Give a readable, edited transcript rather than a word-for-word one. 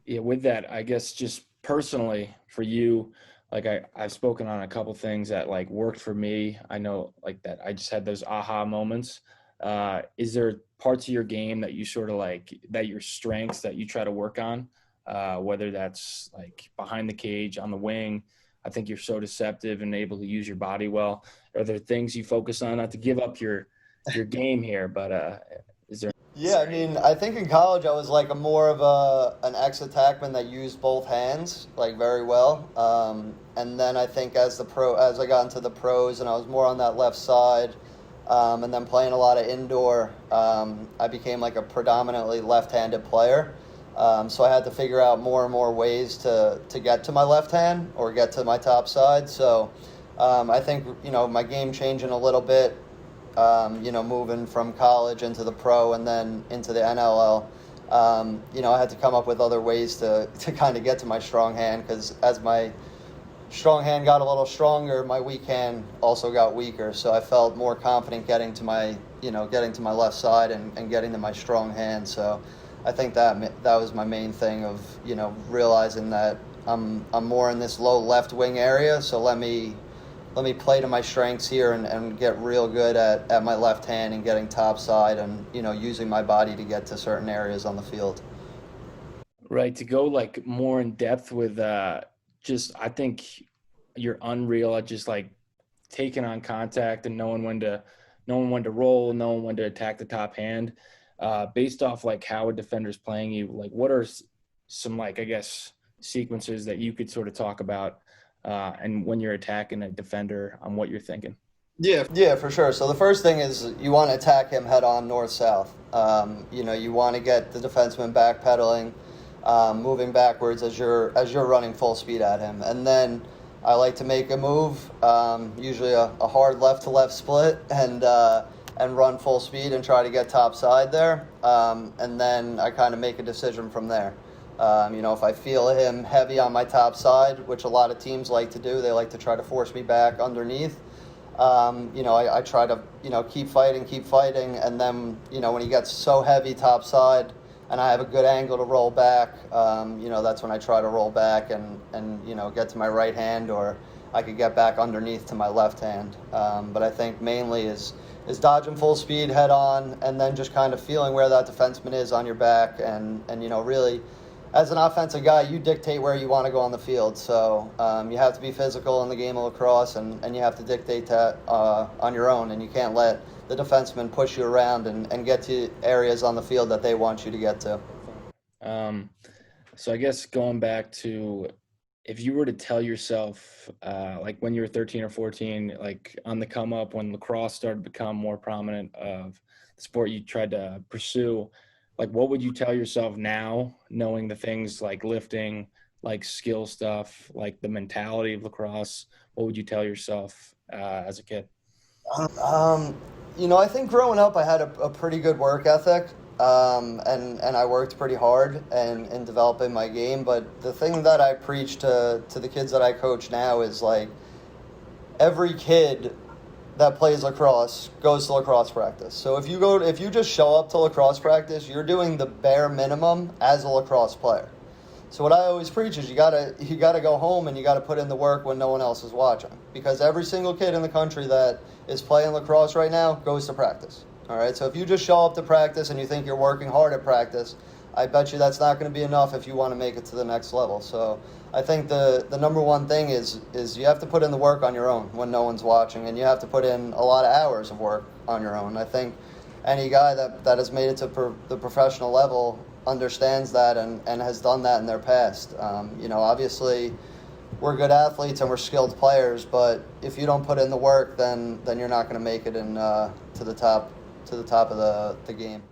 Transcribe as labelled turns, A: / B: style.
A: Yeah, with that, I guess just personally for you, like I've spoken on a couple things that like worked for me. I know like that I just had those aha moments. Is there parts of your game that you sort of like that your strengths that you try to work on? Whether that's like behind the cage, on the wing. I think you're so deceptive and able to use your body well. Are there things you focus on? Not to give up your game here, but is there?
B: Yeah, I mean, I think in college I was like a more of an ex-attackman that used both hands like very well. And then I think as I got into the pros and I was more on that left side, and then playing a lot of indoor, I became like a predominantly left-handed player. So I had to figure out more and more ways to get to my left hand or get to my top side. So I think my game changing a little bit, moving from college into the pro and then into the NLL. I had to come up with other ways to kind of get to my strong hand because as my strong hand got a little stronger, my weak hand also got weaker. So I felt more confident getting to my left side and getting to my strong hand. So I think that was my main thing of, realizing that I'm more in this low left wing area. So let me play to my strengths here and get real good at my left hand and getting top side and, using my body to get to certain areas on the field.
A: Right, to go like more in depth with just I think you're unreal at just like taking on contact and knowing when to roll, knowing when to attack the top hand. Based off like how a defender's playing you, like what are some like I guess sequences that you could sort of talk about and when you're attacking a defender on what you're thinking.
B: Yeah, for sure. So the first thing is you want to attack him head on north south. You want to get the defenseman backpedaling, moving backwards as you're running full speed at him, and then I like to make a move, usually a hard left to left split, and run full speed and try to get top side there, and then I kind of make a decision from there. If I feel him heavy on my top side, which a lot of teams like to do, they like to try to force me back underneath. I try to, keep fighting. And then, when he gets so heavy top side and I have a good angle to roll back, that's when I try to roll back and get to my right hand, or I could get back underneath to my left hand. But I think mainly is dodging full speed head on and then just kind of feeling where that defenseman is on your back and really, as an offensive guy, you dictate where you want to go on the field. So you have to be physical in the game of lacrosse, and you have to dictate that on your own. And you can't let the defenseman push you around and get to areas on the field that they want you to get to.
A: So I guess going back to if you were to tell yourself, like when you were 13 or 14, like on the come up, when lacrosse started to become more prominent of the sport you tried to pursue, like what would you tell yourself now, knowing the things like lifting, like skill stuff, like the mentality of lacrosse? What would you tell yourself as a kid?
B: I think growing up I had a pretty good work ethic, and I worked pretty hard in developing my game. But the thing that I preach to the kids that I coach now is like every kid that plays lacrosse goes to lacrosse practice. So if you just show up to lacrosse practice, you're doing the bare minimum as a lacrosse player. So what I always preach is you gotta go home and you gotta put in the work when no one else is watching. Because every single kid in the country that is playing lacrosse right now goes to practice. All right. So if you just show up to practice and you think you're working hard at practice, I bet you that's not going to be enough if you want to make it to the next level. So I think the number one thing is you have to put in the work on your own when no one's watching, and you have to put in a lot of hours of work on your own. I think any guy that has made it to the professional level understands that and has done that in their past. Obviously we're good athletes and we're skilled players, but if you don't put in the work, then you're not going to make it to the top of the game.